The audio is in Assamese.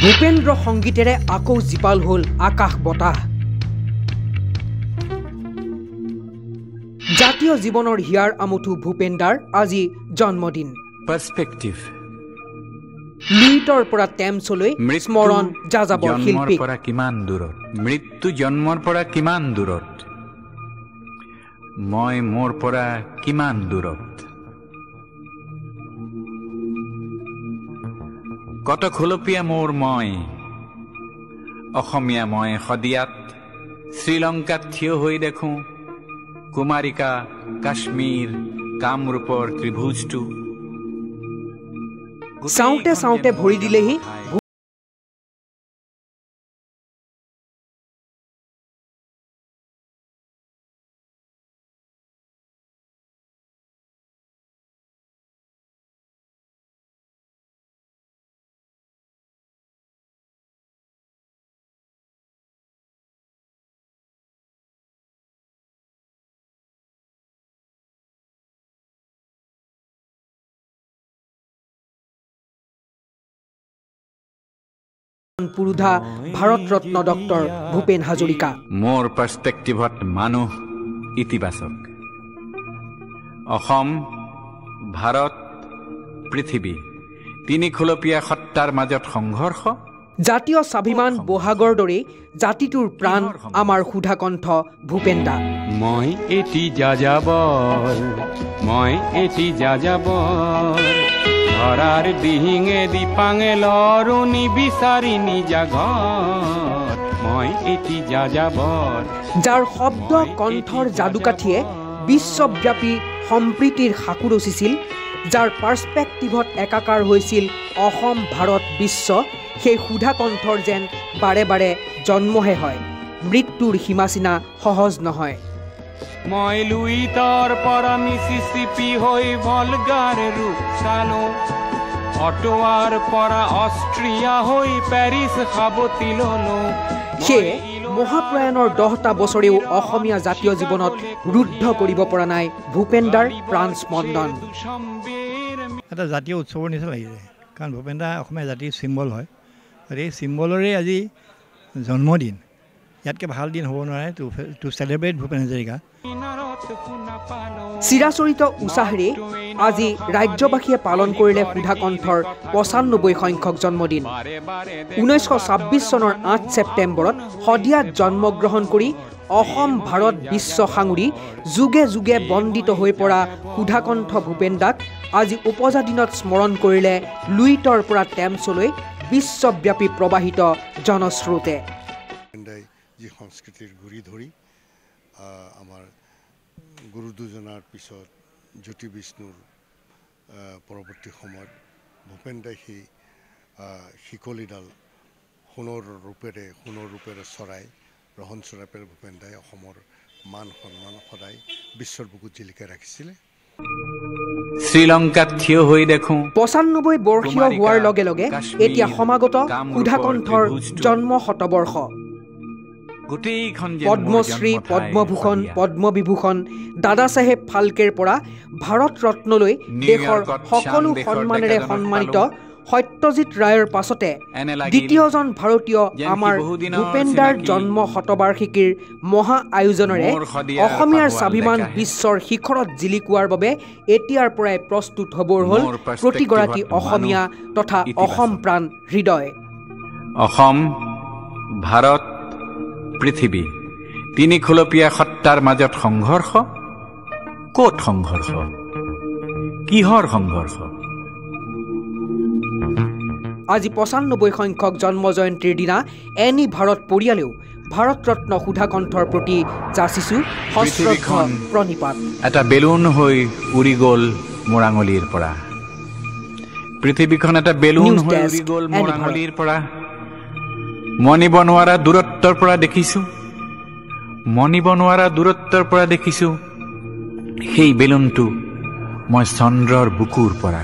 ভূপেন্দ্ৰ সংগীতেৰে আকৌ জীপাল হল আকাশ বতাহ। জাতীয় জীৱনৰ হিয়াৰ আমঠু ভূপেন্দাৰ আজি জন্মদিন। পাৰ্সপেক্টিভ লুইটৰ পৰা টেমছলৈ স্মৰণ যাযাবৰ শিল্পী। কিমান দূৰত মৃত্যু জন্মৰ পৰা কিমান দূৰত, মই মোৰ পৰা কিমান দূৰত। কত খোলপীয়া মোৰ মই, অসমীয়া মই সদিয়াত শ্ৰীলংকাত থিয় হৈ দেখোঁ কুমাৰিকা কাশ্মীৰ কামৰূপৰ ত্ৰিভুজটো। চাওঁতে চাওঁতে ভৰি দিলেহি পুৰুধা ভাৰত ৰত্ন ডক্টৰ ভূপেন হাজৰিকা। মোৰ পাৰ্সপেক্টিভত মানুহ ইতিবাচক। অসম, ভাৰত, পৃথিৱী তিনি খোলপীয়া সত্তাৰ মাজত সংঘৰ্ষ। জাতীয় স্বাভিমান বহাগৰ দৰে জাতিটোৰ প্ৰাণ আমাৰ সুধাকণ্ঠ ভূপেন্দা। মই এটি যাযাবৰ, মই এটি যাযাবৰ, ধৰাৰ দিহিঙে দিপাঙে লৰণি বিচাৰি নিজা ঘৰ, মই এটি যাযাবৰ। যাৰ শব্দ কণ্ঠৰ যাদুকাঠিয়ে বিশ্বব্যাপী সম্প্ৰীতিৰ সাঁকো ৰচিছিল, যাৰ পাৰ্সপেক্টিভত একাকাৰ হৈছিল অসম ভাৰত বিশ্ব, সেই সুধাকণ্ঠৰ যেন বাৰে বাৰে জন্মহে হয়। মৃত্যুৰ সীমাসীনা সহজ নহয়। মই লুইটৰ পৰা মিছিছিপি হৈ ভলগাৰ ৰূপ চালো, অটোৱাৰ পৰা অষ্ট্ৰিয়া হৈ পেৰিছ সাৱতি ললো। সেয়ে মহাপ্ৰয়াণৰ 10টা বছৰেও অসমীয়া জাতীয় জীৱনত ৰুদ্ধ কৰিব পৰা নাই ভূপেন্দাৰ প্ৰাণ স্পন্দন। এটা জাতীয় উৎসৱৰ নিচিনা লাগিছে, কাৰণ ভূপেন্দা অসমীয়া জাতিৰ চিম্বল হয়। আৰু এই চিম্বলৰে আজি জন্মদিন, ইয়াতকৈ ভাল দিন হ'ব নোৱাৰে টু চেলিব্ৰেট ভূপেন হাজৰিকা। চিৰাচৰিত উৎসাহেৰে আজি ৰাজ্যবাসীয়ে পালন কৰিলে সুধাকণ্ঠৰ 95 সংখ্যক জন্মদিন। 1926 চনৰ 8 ছেপ্টেম্বৰত শদিয়াত জন্মগ্ৰহণ কৰি অসম ভাৰত বিশ্ব সাঙুৰি যুগে যুগে বন্দিত হৈ পৰা সুধাকণ্ঠ ভূপেন্দাক আজি উপজা দিনত স্মৰণ কৰিলে লুইটৰ পৰা টেমছলৈ বিশ্বব্যাপী প্ৰবাহিত জনস্ৰোতে। যি সংস্কৃতিৰ গুৰি ধৰি আমাৰ গুৰু দুজনাৰ পিছত জ্যোতি বিষ্ণুৰ পৰৱৰ্তী সময়ত ভূপেন্দাই সেই শিকলিডাল সোণৰ ৰূপেৰে চৰাই ৰহন চৰাইপেৰে ভূপেন্দাই অসমৰ মান সন্মান সদায় বিশ্বৰ বুকুত জিলিকাই ৰাখিছিলে। শ্ৰীলংকাত থিয় হৈ দেখোঁ 95 বৰ্ষীয় হোৱাৰ লগে লগে এতিয়া সমাগত সুধাকণ্ঠৰ জন্ম শতবৰ্ষ। পদ্মশ্ৰী, পদ্মভূষণ, পদ্মবিভূষণ, দাদা চাহেব ফাল্কেৰ পৰা ভাৰত ৰত্নলৈ দেশৰ সকলো সন্মানেৰে সন্মানিত সত্যজিৎ ৰায়ৰ পাছতে দ্বিতীয়জন ভাৰতীয় আমাৰ ভূপেন্দাৰ জন্ম শতবাৰ্ষিকীৰ মহা আয়োজনেৰে অসমীয়াৰ স্বাভিমান বিশ্বৰ শিখৰত জিলিকোৱাৰ বাবে এতিয়াৰ পৰাই প্ৰস্তুত হ'বৰ হ'ল প্ৰতিগৰাকী অসমীয়া তথা অসম প্ৰাণ হৃদয়। অসম, ভাৰত, পৃথিৱী তিনি খোলপীয়া সত্তাৰ মাজত সংঘৰ্ষ। ক'ত সংঘৰ্ষ? কিহৰ সংঘৰ্ষ? আজি 95 সংখ্যক জন্ম জয়ন্তীৰ দিনা এনি ভাৰত পৰিয়ালেও ভাৰত ৰত্ন সুধাকণ্ঠৰ প্ৰতি যাচিছো সশ্ৰদ্ধ প্ৰণিপাত। এটা বেলুন হৈ উৰি গ'ল মোৰ আঙুলিৰ পৰা, পৃথিৱীখন এটা বেলুন হৈ উৰি গ'ল মোৰ আঙুলিৰ পৰা। মনিব নোৱাৰা দূৰত্বৰ পৰা দেখিছো, মনিব নোৱাৰা দূৰত্বৰ পৰা দেখিছো সেই বেলুনটো মই চন্দ্ৰৰ বুকুৰ পৰা।